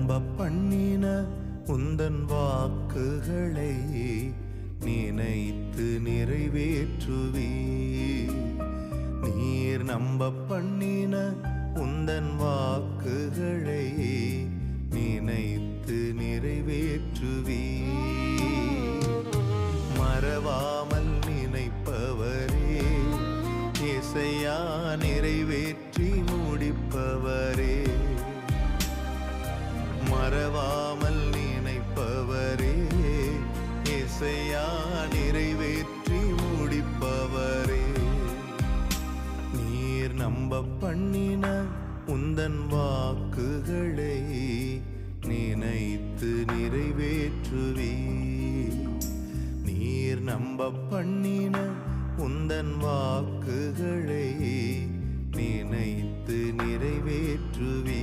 நம்ப பண்ணின உந்தன் வாக்குகளை நினைத்து நிறைவேற்றுவே. நீர் நம்ப பண்ணின உந்தன் வாக்குகளை நினைத்து நிறைவேற்றுவே. மறவாமல் நினைப்பவரே, இசையா நிறைவேற்றி முடிப்பவரே. மறவாமல் நினைப்பவரே, இசையா நிறைவேற்றி முடிப்பவரே. நீர் நம்ப பண்ணின உந்தன் வாக்குகளை நினைத்து நிறைவேற்றுவே. நீர் நம்ப பண்ணின உந்தன் வாக்குகளை நினைத்து நிறைவேற்றுவே.